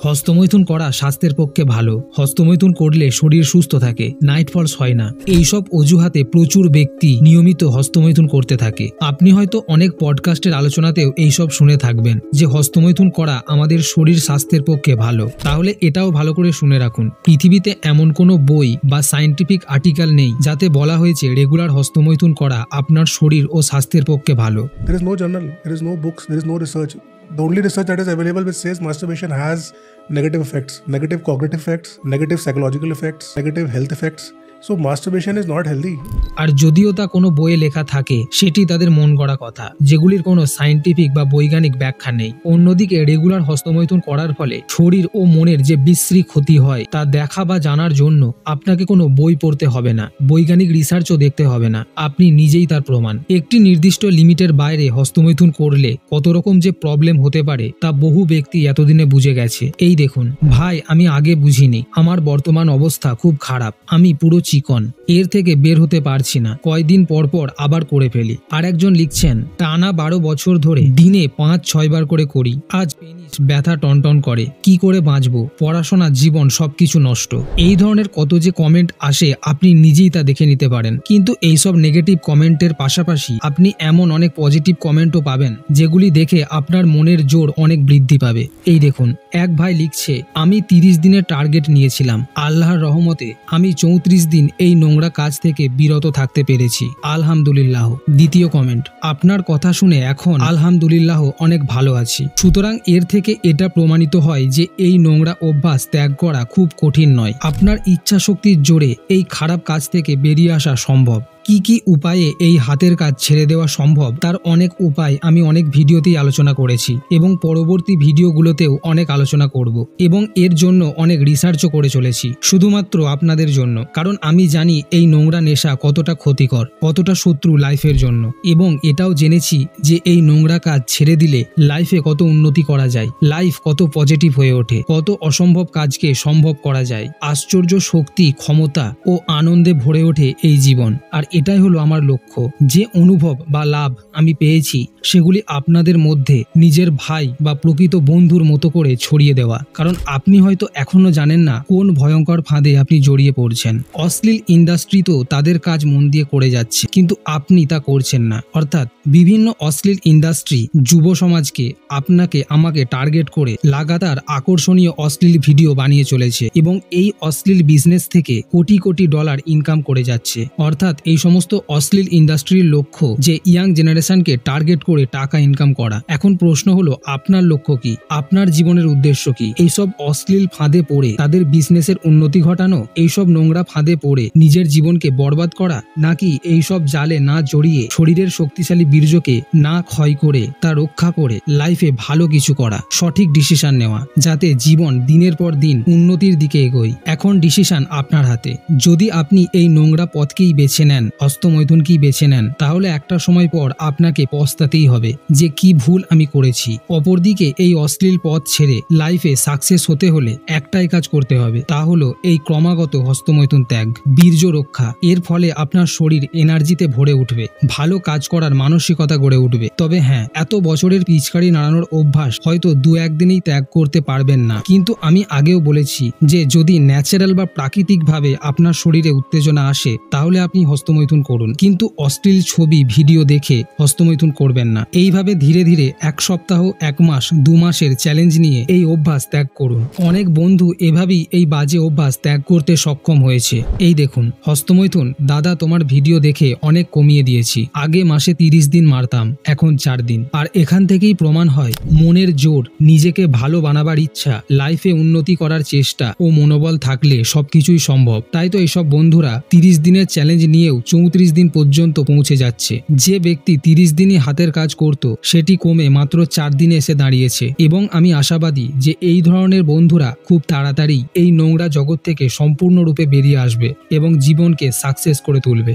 হস্তমৈথুন করা স্বাস্থ্যের পক্ষে ভালো। হস্তমৈথুন করলে শরীর সুস্থ থাকে, নাইট ফলস হয় না। এইসব অজুহাতে প্রচুর ব্যক্তি নিয়মিত হস্তমৈথুন করতে থাকে। আপনি হয়তো অনেক পডকাস্টের আলোচনাতেও এইসব শুনে থাকবেন যে হস্তমৈথুন করা আমাদের শরীর স্বাস্থ্যের পক্ষে ভালো। তাহলে এটাও ভালো করে শুনে রাখুন, পৃথিবীতে এমন কোনো বই বা সায়েন্টিফিক আর্টিকেল নেই যাতে বলা হয়েছে রেগুলার হস্তমৈথুন করা আপনার শরীর ও স্বাস্থ্যের পক্ষে ভালো। There is no journal, there is no books, there is no research. The only research that is available which says masturbation has negative effects, negative cognitive effects, negative psychological effects, negative health effects. So masturbation is not healthy. আর যদিও তা কোনো বইয়ে লেখা থাকে, সেটি তাদের মন গড়া কথা, যেগুলির কোনো সায়েন্টিফিক বা বৈজ্ঞানিক ব্যাখ্যা নেই। অন্যদিকে রেগুলার হস্তমৈথুন করার ফলে শরীর ও মনের যে বিশ্রী ক্ষতি হয় তা দেখা বা জানার জন্য আপনাকে কোনো বই পড়তে হবে না, বৈজ্ঞানিক রিসার্চও দেখতে হবে না, আপনি নিজেই তার প্রমাণ। একটি নির্দিষ্ট লিমিটের বাইরে হস্তমৈথুন করলে কত রকম যে প্রবলেম হতে পারে তা বহু ব্যক্তি এতদিনে বুঝে গেছে। এই দেখুন ভাই, আমি আগে বুঝিনি, আমার বর্তমান অবস্থা খুব খারাপ, আমি পুরো চিকন, এর থেকে বের হতে পারছি না, কয়দিন পর পর আবার করে ফেলি। আর একজন লিখছেন, টানা 12 বছর ধরে দিনে 5-6 বার করে করি, আজ পেনিস ব্যথা টনটন করে, কি করে বাঁচবো, পড়াশোনা, জীবন সবকিছু নষ্ট। এই ধরনের কত যে কমেন্ট আসে আপনি নিজেই তা দেখে নিতে পারেন। কিন্তু এইসব নেগেটিভ কমেন্টের পাশাপাশি আপনি এমন অনেক পজিটিভ কমেন্টও পাবেন যেগুলি দেখে আপনার মনের জোর অনেক বৃদ্ধি পাবে। এই দেখুন, এক ভাই লিখছে, আমি 30 দিনের টার্গেট নিয়েছিলাম, আল্লাহর রহমতে আমি 34 দিন এই নোংরা কাজ থেকে বিরত থাকতে পেরেছি, আলহামদুলিল্লাহ। দ্বিতীয় কমেন্ট, আপনার কথা শুনে এখন আলহামদুলিল্লাহ অনেক ভালো আছি। সুতরাং এর থেকে এটা প্রমাণিত হয় যে এই নোংরা অভ্যাস ত্যাগ করা খুব কঠিন নয়। আপনার ইচ্ছা শক্তির জোরে এই খারাপ কাজ থেকে বেরিয়ে আসা সম্ভব। কি কি উপায়ে এই হাতের কাজ ছেড়ে দেওয়া সম্ভব তার অনেক উপায় আমি অনেক ভিডিওতেই আলোচনা করেছি এবং পরবর্তী ভিডিওগুলোতেও অনেক আলোচনা করব এবং এর জন্য অনেক রিসার্চও করে চলেছি, শুধুমাত্র আপনাদের জন্য। কারণ আমি জানি এই নোংরা নেশা কতটা ক্ষতিকর, কতটা শত্রু লাইফের জন্য, এবং এটাও জেনেছি যে এই নোংরা কাজ ছেড়ে দিলে লাইফে কত উন্নতি করা যায়, লাইফ কত পজিটিভ হয়ে ওঠে, কত অসম্ভব কাজকে সম্ভব করা যায়, আশ্চর্য শক্তি, ক্ষমতা ও আনন্দে ভরে ওঠে এই জীবন। আর এটাই হলো আমার লক্ষ্য, যে অনুভব বা লাভ আমি পেয়েছি সেগুলি আপনাদের মধ্যে নিজের ভাই বা প্রকৃত বন্ধুর মতো করে ছড়িয়ে দেওয়া। কারণ আপনি হয়তো এখনো জানেন না কোন ভয়ঙ্কর ফাঁদে আপনি জড়িয়ে পড়ছেন। অশ্লীল ইন্ডাস্ট্রি তো তাদের কাজ মন দিয়ে করে যাচ্ছে, কিন্তু আপনি তা করছেন না। অর্থাৎ বিভিন্ন অশ্লীল ইন্ডাস্ট্রি যুব সমাজকে, আপনাকে, আমাকে টার্গেট করে লাগাতার আকর্ষণীয় অশ্লীল ভিডিও বানিয়ে চলেছে এবং এই অশ্লীল বিজনেস থেকে কোটি কোটি ডলার ইনকাম করে যাচ্ছে। অর্থাৎ এই সমস্ত অশ্লীল ইন্ডাস্ট্রির লক্ষ্য যে ইয়াং জেনারেশনকে টার্গেট করে টাকা ইনকাম করা। এখন প্রশ্ন হলো, আপনার লক্ষ্য কি? আপনার জীবনের উদ্দেশ্য কি? এইসব অশ্লীল ফাঁদে পড়ে তাদের বিজনেসের উন্নতি ঘটানো, এইসব নোংরা ফাঁদে পড়ে নিজের জীবনকে বরবাদ করা, নাকি এইসব জালে না জড়িয়ে শরীরের শক্তিশালী বীর্যকে না ক্ষয় করে তা রক্ষা করে লাইফে ভালো কিছু করা? সঠিক ডিসিশন নেওয়া, যাতে জীবন দিনের পর দিন উন্নতির দিকে এগোয়। এখন ডিসিশন আপনার হাতে। যদি আপনি এই নোংরা পথকেই বেছে নেন, হস্তমৈথুনকেই বেছে নেন, তাহলে একটা সময় পর আপনাকে পস্তাতেই হবে যে কি ভুল আমি করেছি। অপরদিকে এই অশ্লীল পথ ছেড়ে লাইফে সাকসেস হতে হলে একটাই কাজ করতে হবে, তা হলো এই ক্রমাগত হস্তমৈথুন ত্যাগ, বীর্য রক্ষা। এর ফলে আপনার শরীর এনার্জিতে ভরে উঠবে, ভালো কাজ করার মানসিকতা গড়ে উঠবে। তবে হ্যাঁ, এত বছরের পিচকারি নাড়ানোর অভ্যাস হয়তো 2-1 দিনেই ত্যাগ করতে পারবেন না, কিন্তু আমি আগেও বলেছি যে যদি ন্যাচারাল বা প্রাকৃতিকভাবে আপনার শরীরে উত্তেজনা আসে তাহলে আপনি হস্তমৈথুন করুন, কিন্তু অশ্লীল ছবি, ভিডিও দেখে হস্তমৈথুন করবেন না। এইভাবে ধীরে ধীরে 1 সপ্তাহ, 1 মাস, 2 মাসের চ্যালেঞ্জ নিয়ে এই অভ্যাস ত্যাগ করুন। অনেক বন্ধু এভাবেই এই বাজে অভ্যাস ত্যাগ করতে সক্ষম হয়েছে। এই দেখুন, হস্তমৈথুন দাদা তোমার ভিডিও দেখে অনেক কমিয়ে দিয়েছি, আগে মাসে 30 দিন মারতাম, এখন 4 দিন। আর এখান থেকেই প্রমাণ হয় মনের জোর, নিজেকে ভালো বানাবার ইচ্ছা, লাইফে উন্নতি করার চেষ্টা ও মনোবল থাকলে সবকিছুই সম্ভব। তাই তো এইসব বন্ধুরা 30 দিনের চ্যালেঞ্জ নিয়েও 34 দিন পর্যন্ত পৌঁছে যাচ্ছে। যে ব্যক্তি 30 দিনই হাতের কাজ করত সেটি কমে মাত্র 4 দিনে এসে দাঁড়িয়েছে। এবং আমি আশাবাদী যে এই ধরনের বন্ধুরা খুব তাড়াতাড়ি এই নোংরা জগৎ থেকে সম্পূর্ণরূপে বেরিয়ে আসবে এবং জীবনকে সাকসেস করে তুলবে।